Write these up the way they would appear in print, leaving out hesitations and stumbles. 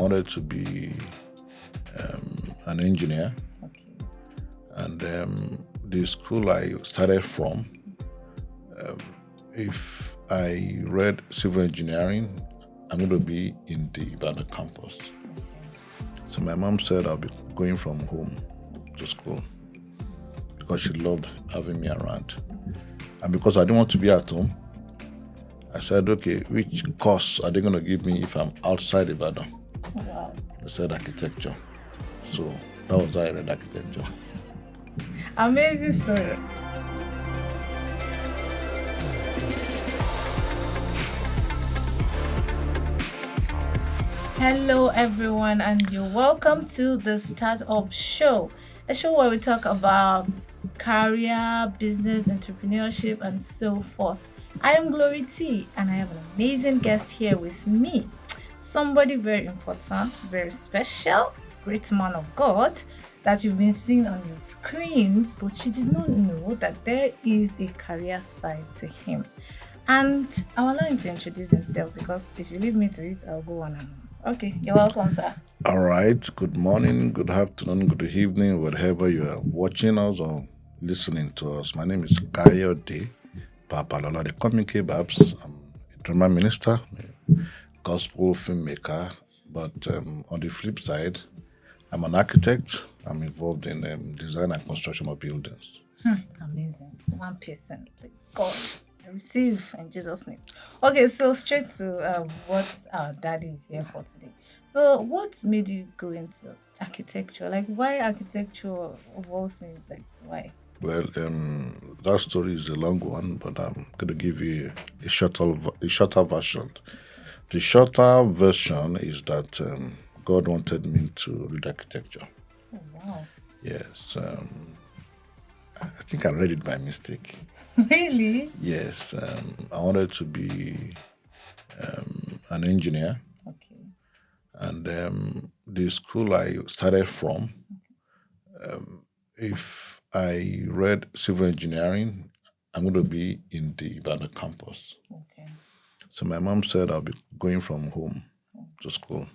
wanted to be an engineer, Okay. and the school I started from, if I read civil engineering, I'm going to be in the Ibadan campus. So my mom said I'll be going from home to school because she loved having me around. And because I didn't want to be at home, I said, okay, which course are they going to give me if I'm outside Ibadan? Wow. They said architecture. So that was how I read architecture. Amazing story. Hello everyone, and you're welcome to the Startup Show, a show where we talk about career, business, entrepreneurship, and so forth. I am Glorie Tee, and I have an amazing guest here with me. Somebody very important, very special, great man of God that you've been seeing on your screens, but you did not know that there is a career side to him. And I'll allow him to introduce himself because if you leave me to it, I'll go on and on. Okay, you're welcome, sir. All right. Good morning, good afternoon, good evening, whatever you are watching us or listening to us. My name is Kayode Babalola. They call me K-Babs. I'm a drama minister, a gospel filmmaker. But on the flip side, I'm an architect. I'm involved in design and construction of buildings. Amazing. 1%, please. God, I receive in Jesus' name. Okay, so straight to what our daddy is here for today. So, what made you go into architecture? Like, why architecture of all things? Like, why? Well, that story is a long one, but I'm going to give you a shorter version. The shorter version is that God wanted me to read architecture. Oh, wow. Yes, I think I read it by mistake. Really? Yes, I wanted to be an engineer, Okay. and the school I started from, if I read civil engineering, I'm going to be in the Ibadan campus. Okay. So my mom said I'll be going from home to school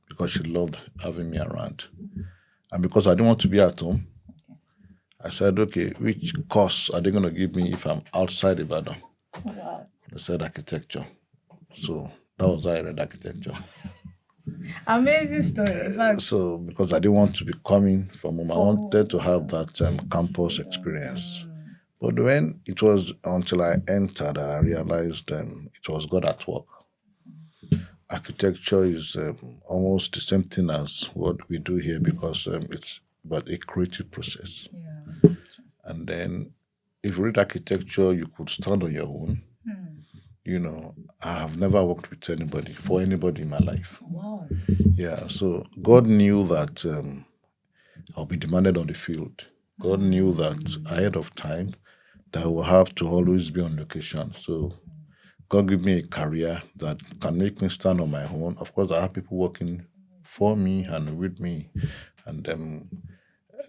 because she loved having me around. And because I didn't want to be at home, I said, okay, which course are they going to give me if I'm outside Ibadan? Wow. They said architecture. So that was how I read architecture. Amazing story. In fact, So because I didn't want to be coming from home, I wanted to have that campus experience. But when it was until I entered that I realized it was God at work. Architecture is almost the same thing as what we do here because it's but a creative process. yeah. And then if you read architecture, you could stand on your own. You know, I have never worked with anybody, for anybody in my life. Wow. Yeah, so God knew that I'll be demanded on the field. God knew that ahead of time that I will have to always be on location. So God gave me a career that can make me stand on my own. Of course, I have people working for me and with me. And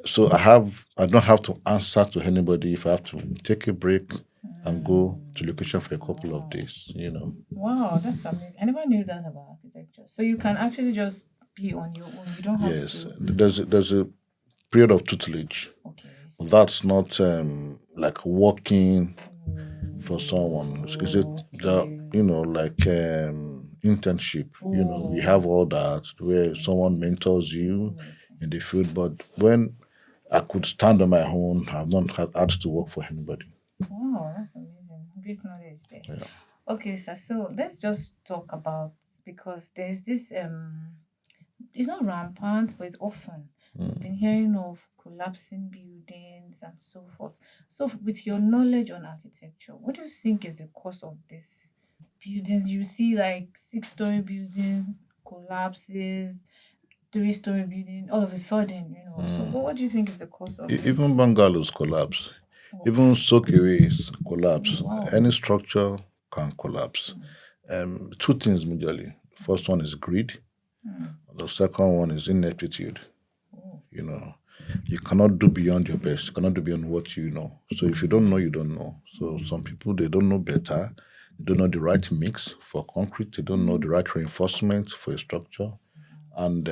so I don't have to answer to anybody if I have to take a break and go to location for a couple of days, you know. Wow, that's amazing. I never knew that about architecture. So you can actually just be on your own. You don't have Yes, to. there's a period of tutelage. Okay. But that's not like working for someone. Is it that, like internship? You know, we have all that where someone mentors you in the field. But when I could stand on my own, I've not had to work for anybody. Wow, that's amazing. Great knowledge there. Yeah. Okay, sir. So let's just talk about because there's this it's not rampant, but it's often. We've been hearing of collapsing buildings and so forth. So, with your knowledge on architecture, what do you think is the cause of this buildings? You see, like 6-story building collapses, 3-story building, all of a sudden, So, what do you think is the cause of this? Even bungalows collapse. Even soakaways collapse. Wow. Any structure can collapse. Two things majorly. First one is greed. The second one is ineptitude. You know, you cannot do beyond your best. You cannot do beyond what you know. So if you don't know, you don't know. So some people, they don't know better. They don't know the right mix for concrete. They don't know the right reinforcement for a structure. and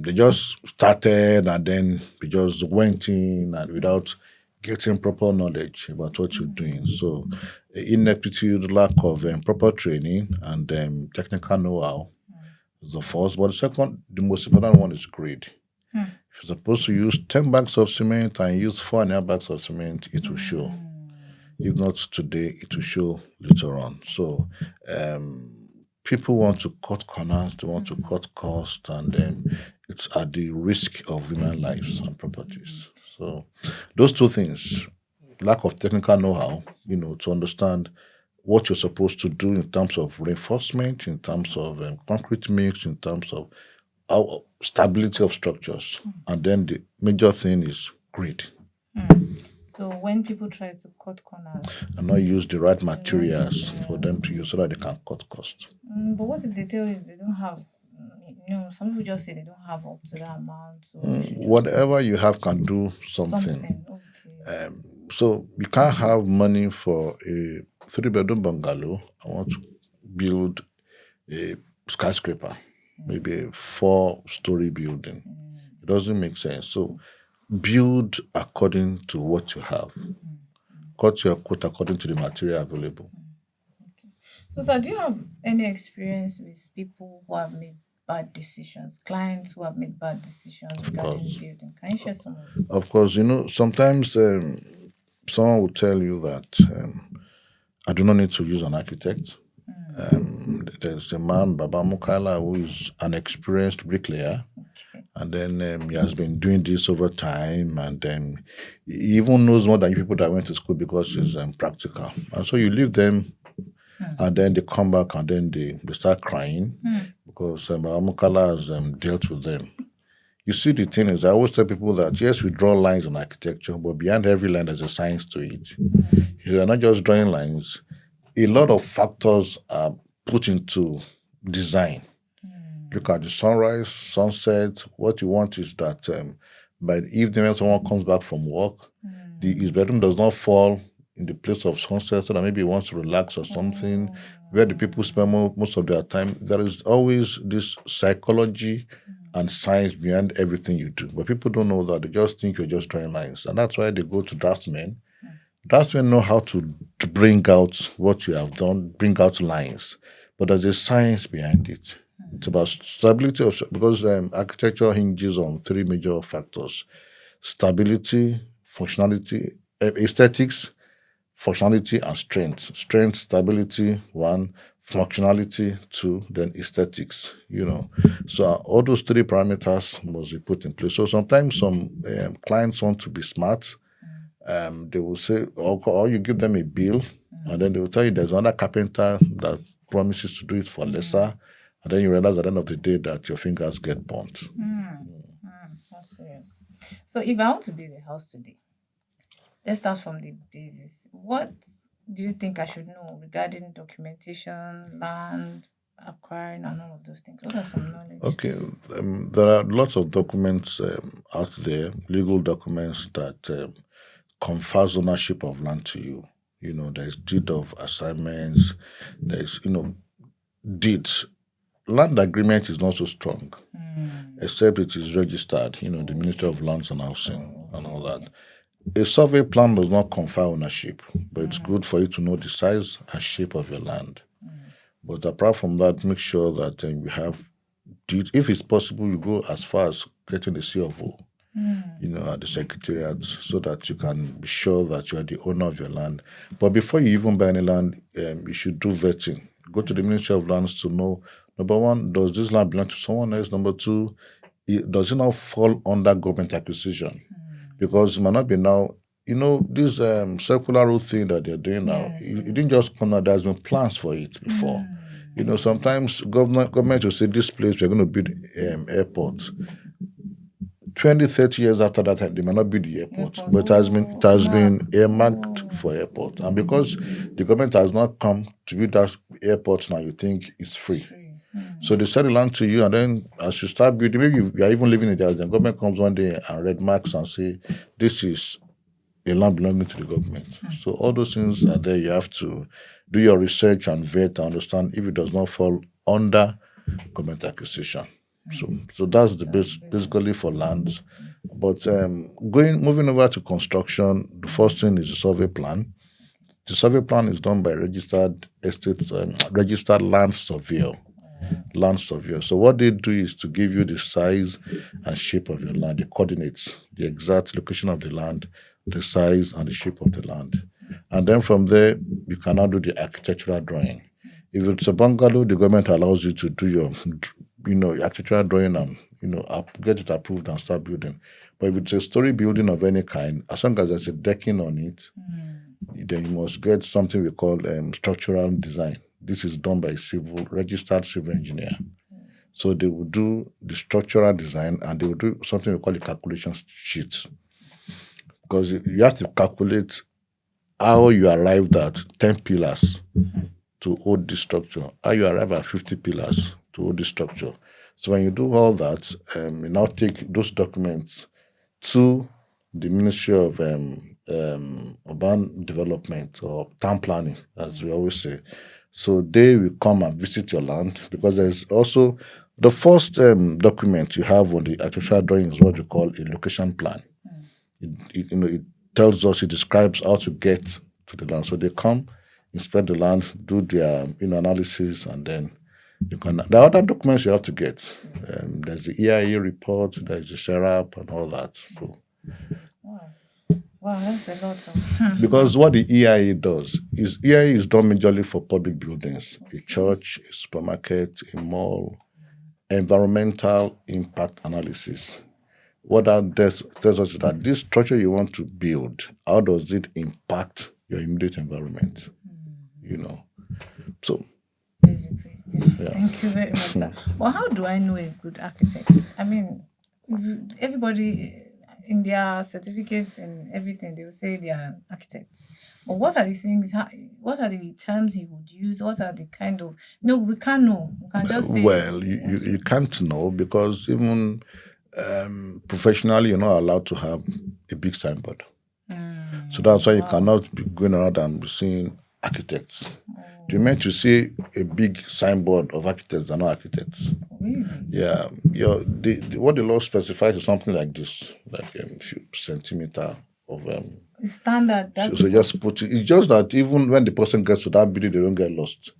they just started and then they just went in and without getting proper knowledge about what you're doing. So, ineptitude, lack of proper training and technical know-how is the first. But the second, the most important one is greed. If you're supposed to use 10 bags of cement and use 4.5 bags of cement, it will show. If not today, it will show later on. So, people want to cut corners, they want to cut costs, and then it's at the risk of human lives and properties. So, those two things, lack of technical know-how, to understand what you're supposed to do in terms of reinforcement, in terms of concrete mix, in terms of stability of structures, and then the major thing is greed. So when people try to cut corners, And not use the right materials for them to use so that they can cut costs. but what if they tell you they don't have? Some people just say they don't have up to that amount. So you should just Whatever you have can do something. something. Okay. So you can't have money for a 3-bedroom bungalow. I want to build a skyscraper, maybe a 4-story building. It doesn't make sense. So build according to what you have. Cut your quote according to the material available. So, sir, do you have any experience with people who have made bad decisions, clients who have made bad decisions regarding course. building? Can you share some of it? Of course, sometimes someone will tell you that I do not need to use an architect. There's a man, Baba Mukala, who is an experienced bricklayer. Okay. And then he has been doing this over time, and then he even knows more than you people that went to school because he's practical. And so you leave them, and then they come back, and then they start crying because Mukala has dealt with them. You see, the thing is, I always tell people that yes, we draw lines in architecture, but behind every line there's a science to it. You are not just drawing lines. A lot of factors are put into design. Look at the sunrise, sunset. What you want is that by the evening when someone comes back from work, his bedroom does not fall in the place of sunset so that maybe he wants to relax or something. Where the people spend most of their time, there is always this psychology and science behind everything you do. But people don't know that. They just think you're just drawing lines. And that's why they go to draftsmen. Draftsmen know how to bring out what you have done, bring out lines. But there's a science behind it. It's about stability because architecture hinges on 3 major factors: stability, functionality, aesthetics, functionality, and strength. Strength, stability, 1; functionality, 2; then aesthetics. So all those 3 parameters must be put in place. So sometimes some clients want to be smart. They will say, or you give them a bill, and then they will tell you there's another carpenter that promises to do it for lesser. And then you realize at the end of the day that your fingers get burnt. That's serious. So if I want to build a house today, let's start from the basis. What do you think I should know regarding documentation, land, acquiring, and all of those things? What are some knowledge? Okay, there are lots of documents out there, legal documents that confers ownership of land to you. There's deed of assignments, there's, deeds. Land agreement is not so strong, except it is registered, the Ministry of Lands and Housing and all that. A survey plan does not confer ownership, but it's good for you to know the size and shape of your land. But apart from that, make sure that you have deed. If it's possible, you go as far as getting the C of O, at the secretariat, so that you can be sure that you are the owner of your land. But before you even buy any land, you should do vetting. Go to the Ministry of Lands to know, number 1, does this land belong to someone else? Number 2, does it not fall under government acquisition? Because it might not be now. This circular road thing that they're doing now, it didn't just come out. There's been plans for it before. Sometimes government will say this place we're going to build airport. 20, 30 years after that, they might not build the airport, but it has been earmarked for airport. And because the government has not come to build that airport now, you think it's free. So they sell the land to you, and then as you start building, maybe you are even living in there, the government comes one day and red marks and say, this is a land belonging to the government. So all those things are there. You have to do your research and vet to understand if it does not fall under government acquisition. So that's the base basically for lands. But moving over to construction, the first thing is the survey plan. The survey plan is done by registered land surveyor. Land surveyor. So what they do is to give you the size and shape of your land, the coordinates, the exact location of the land, the size and the shape of the land. And then from there, you can now do the architectural drawing. If it's a bungalow, the government allows you to do your architectural drawing and get it approved and start building. But if it's a story building of any kind, as long as there's a decking on it, then you must get something we call structural design. This is done by a registered civil engineer. So they will do the structural design and they will do something we call a calculation sheet. Because you have to calculate how you arrived at 10 pillars to hold the structure, how you arrive at 50 pillars to hold the structure. So when you do all that, you now take those documents to the Ministry of Urban Development or Town Planning, as we always say. So they will come and visit your land, because there's also the first document you have on the architectural drawing is what we call a location plan. It tells us, it describes how to get to the land. So they come, inspect the land, do their analysis, and then there are other documents you have to get. There's the EIA report, there's the SERAP and all that. So, wow, that's a lot. Because what the EIA does is EIA is done majorly for public buildings, a church, a supermarket, a mall, environmental impact analysis. What that tells us is that this structure you want to build, how does it impact your immediate environment? So basically, yeah. Thank you very much, sir. Well, how do I know a good architect? I mean, everybody in their certificates and everything, they will say they are architects. But what are the things? What are the terms he would use? What are the kind of? No, we can't know. We can just say. Well, you can't know, because even professionally, you're not allowed to have a big signboard. So that's why you cannot be going around and be seeing architects. You meant to see a big signboard of architects are not architects. Really? Yeah. What the law specifies is something like this, like a few centimeter of standard. So just put it. It's just that even when the person gets to that building, they don't get lost.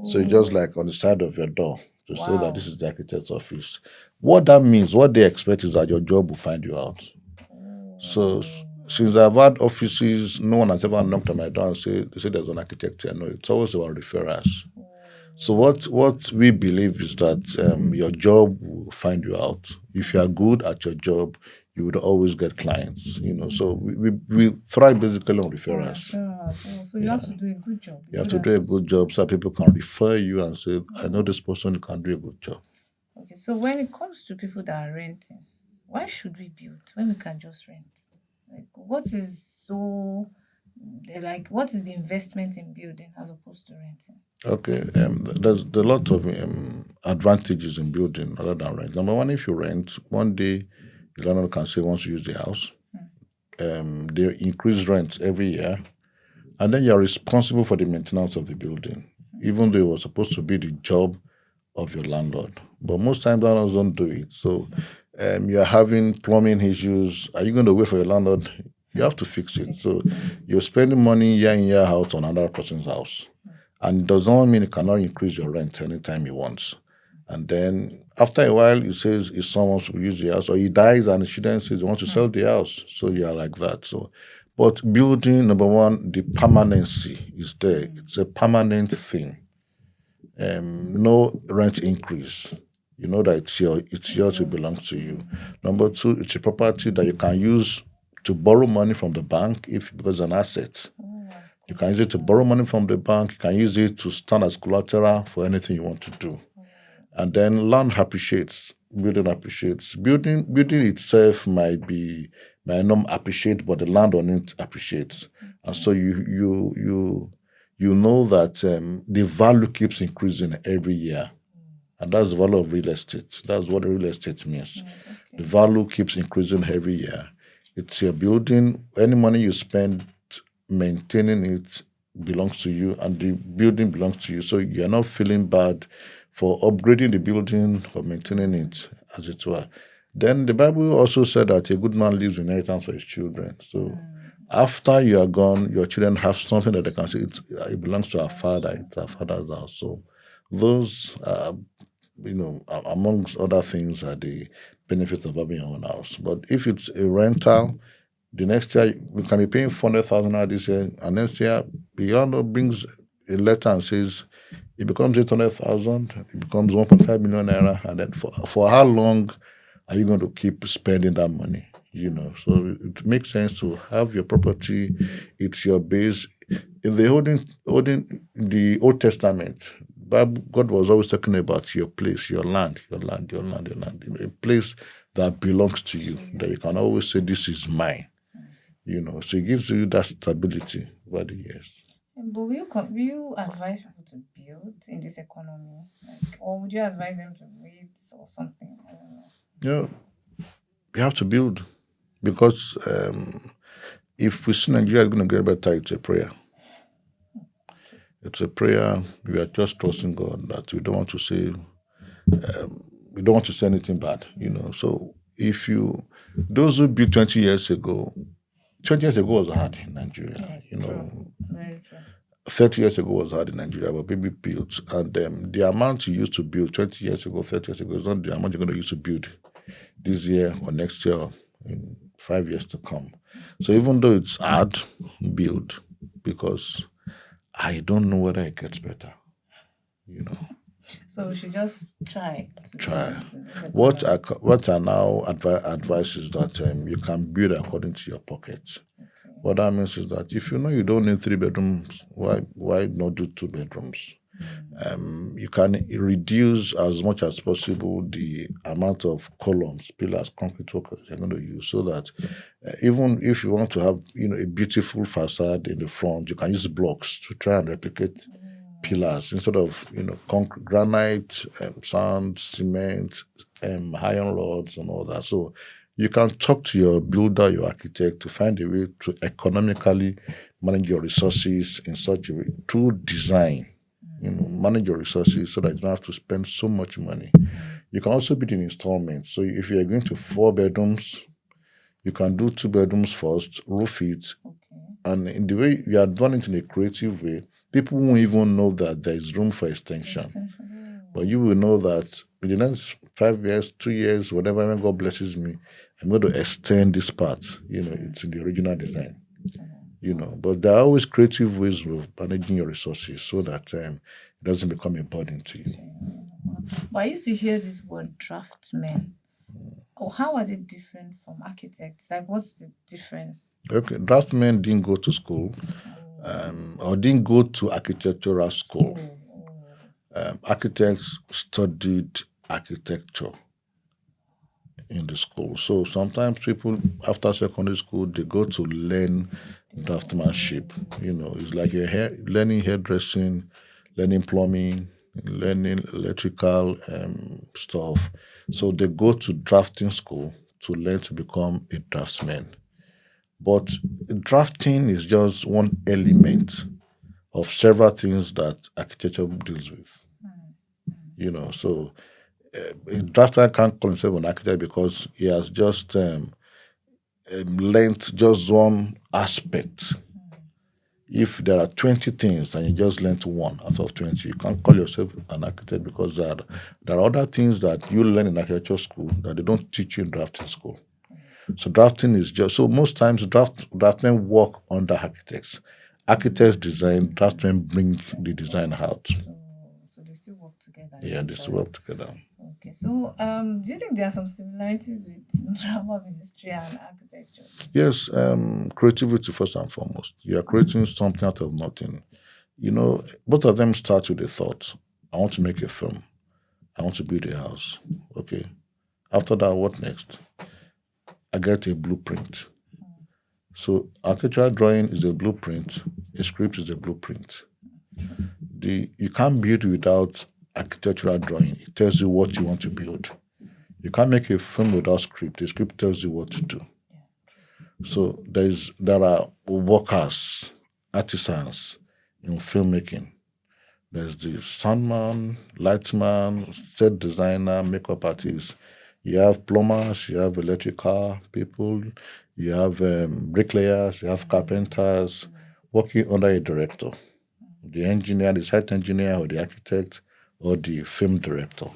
So it's just like on the side of your door to say that this is the architect's office. What that means, what they expect is that your job will find you out. So since I've had offices, no one has ever knocked on my door and say there's an architect here. No, it's always about referrals. So what we believe is that your job will find you out. If you are good at your job, you would always get clients. So we thrive basically on referrals. So you have to do a good job. You have to do a good job so people can refer you and say, I know this person can do a good job. Okay, so when it comes to people that are renting, why should we build when we can just rent? What is the investment in building as opposed to renting? Okay, there's a lot of advantages in building other than rent. Number one, if you rent, one day the landlord can say once you use the house, they increase rent every year, and then you're responsible for the maintenance of the building, even though it was supposed to be the job of your landlord. But most times landlords don't do it. So you're having plumbing issues. Are you going to wait for your landlord? You have to fix it. So you're spending money year in, year out on another person's house. And it does not mean it cannot increase your rent anytime he wants. And then after a while, he says if someone wants to use the house, or he dies and the children says he wants to sell the house. So you're like that. So, but building, number one, the permanency is there. It's a permanent thing. No rent increase. You know that it's yours, it belongs to you. Number two, it's a property that you can use to borrow money from the bank because it's an asset. You can use it to borrow money from the bank. You can use it to stand as collateral for anything you want to do. And then land appreciates, building appreciates. Building itself might not appreciate, but the land on it appreciates. And so you know that the value keeps increasing every year. And that's the value of real estate. That's what real estate means. The value keeps increasing every year. It's your building. Any money you spend maintaining it belongs to you, and the building belongs to you. So you're not feeling bad for upgrading the building or maintaining it. as it were. Then the Bible also said that a good man leaves inheritance for his children. So after you are gone, your children have something that they can say it belongs to our father. It's our father's house. So those, amongst other things, are the benefits of having your own house. But if it's a rental, the next year we can be paying 400,000 naira this year, and next year the owner brings a letter and says it becomes 800,000, it becomes 1.5 million naira, and then for how long are you going to keep spending that money? So it makes sense to have your property. It's your base. In the the Old Testament, God was always talking about your place, your land, a place that belongs to you, that you can always say, "This is mine." So it gives you that stability over the years. But will you advise people to build in this economy? Or would you advise them to wait or something? I don't know. Yeah, we have to build because if we see Nigeria is going to get better, it's a prayer. It's a prayer. We are just trusting God that we don't want to say anything bad. So those who built 20 years ago, 20 years ago was hard in Nigeria. Yes, true. Very true. 30 years ago was hard in Nigeria, but baby built. And the amount you used to build 20 years ago, 30 years ago is not the amount you're going to use to build this year or next year or in 5 years to come. So even though it's hard, build, because I don't know whether it gets better. So we should just try. Try. What I now advise is that you can build according to your pocket. Okay. What that means is that if you know you don't need 3 bedrooms, why not do 2 bedrooms? You can reduce as much as possible the amount of columns, pillars, concrete work you're going to use, so that even if you want to have a beautiful facade in the front, you can use blocks to try and replicate pillars instead of concrete, granite, sand, cement, iron rods, and all that. So you can talk to your builder, your architect, to find a way to economically manage your resources in such a way through design. Manage your resources so that you don't have to spend so much money. You can also build in installments. So if you are going to 4 bedrooms, you can do 2 bedrooms first, roof it, and in the way you are done it in a creative way, people won't even know that there is room for extension. But you will know that in the next 5 years, 2 years, whatever, when God blesses me, I'm going to extend this part. It's in the original design. But there are always creative ways of managing your resources so that it doesn't become a burden to you. But I used to hear this word draftsmen. How are they different from architects? What's the difference? Okay, draftsmen didn't go to school or didn't go to architectural school. Architects studied architecture in the school. So sometimes people after secondary school, they go to learn draftsmanship. It's like you're learning hairdressing, learning plumbing, learning electrical stuff. So they go to drafting school to learn to become a draftsman. But drafting is just one element of several things that architecture deals with. So a draftsman can't call himself an architect because he has just learnt just one aspect. If there are 20 things and you just learnt one out of 20, you can't call yourself an architect because there are other things that you learn in architecture school that they don't teach you in drafting school. So drafting is so most times draftsmen work under architects. Architects design, draftsmen bring the design out. So they still work together. Yeah, they still work together. Okay, so do you think there are some similarities with drama ministry and architecture? Yes, creativity first and foremost. You are creating something out of nothing. Both of them start with a thought. I want to make a film. I want to build a house. Okay. After that, what next? I get a blueprint. So architectural drawing is a blueprint. A script is a blueprint. You can't build without architectural drawing. It tells you what you want to build. You can't make a film without script. The script tells you what to do. So there are workers, artisans in filmmaking. There's the soundman, lightman, set designer, makeup artist. You have plumbers, you have electrical people, you have bricklayers, you have carpenters working under a director. The engineer, the site engineer, or the architect, or the film director.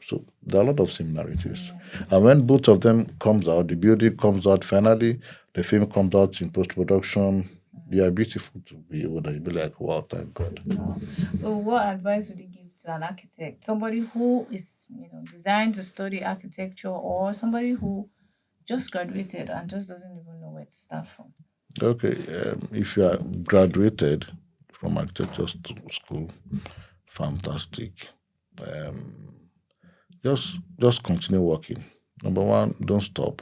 So there are a lot of similarities. And when both of them comes out, the building comes out finally, the film comes out in post-production, they are beautiful to behold. You'll be like, wow, thank God. So, what advice would you give to an architect? Somebody who is, designed to study architecture, or somebody who just graduated and just doesn't even know where to start from? Okay, if you are graduated from architecture school, fantastic. Just continue working. Number one, don't stop.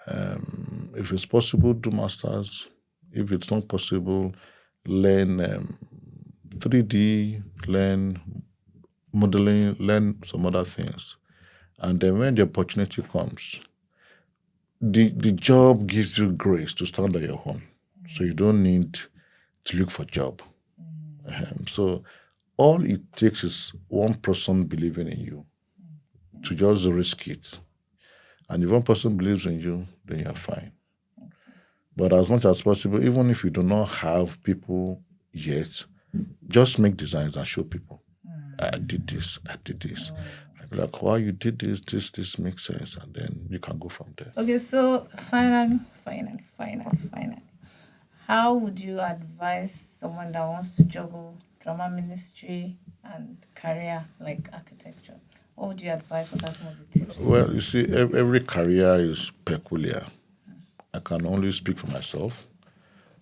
If it's possible, do masters. If it's not possible, learn 3D, learn modeling, learn some other things. And then when the opportunity comes, the job gives you grace to stand on your own. So you don't need to look for a job. So all it takes is one person believing in you to just risk it. And if one person believes in you, then you're fine. But as much as possible, even if you do not have people yet, just make designs and show people. I did this, I did this. I'd be like, wow, you did this makes sense. And then you can go from there. Okay, so finally, how would you advise someone that wants to juggle drama ministry and career like architecture? What would you advise? What are some of the tips? Well, you see, every career is peculiar. I can only speak for myself.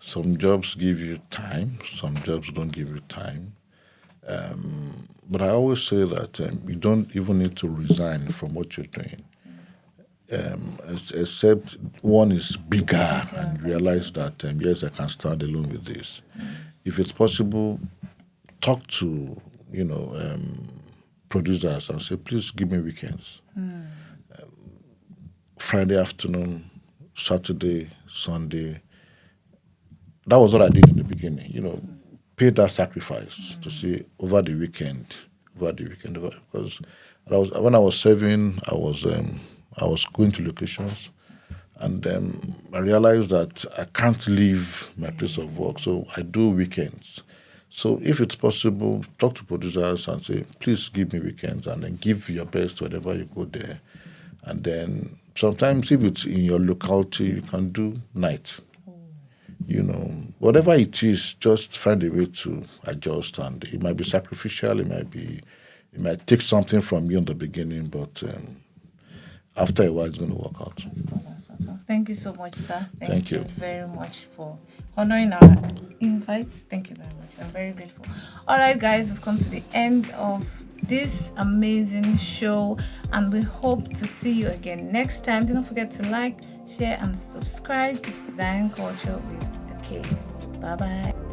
Some jobs give you time, some jobs don't give you time. But I always say that you don't even need to resign from what you're doing, except one is bigger and realize that, yes, I can stand alone with this. If it's possible, talk to, producers and say, please give me weekends. Friday afternoon, Saturday, Sunday. That was what I did in the beginning, pay that sacrifice to see over the weekend, because when I was serving, I was going to locations, and I realized that I can't leave my place of work, so I do weekends. So if it's possible, talk to producers and say, please give me weekends, and then give your best whenever you go there. And then sometimes if it's in your locality, you can do night. Whatever it is, just find a way to adjust. And it might be sacrificial, it might take something from you in the beginning, but after a while, it's going to work out. Thank you so much, sir. Thank you very much for honoring our invite. Thank you very much. I'm very grateful. All right, guys, we've come to the end of this amazing show, and we hope to see you again next time. Do not forget to like, share, and subscribe to Design Culture with a K. Bye-bye.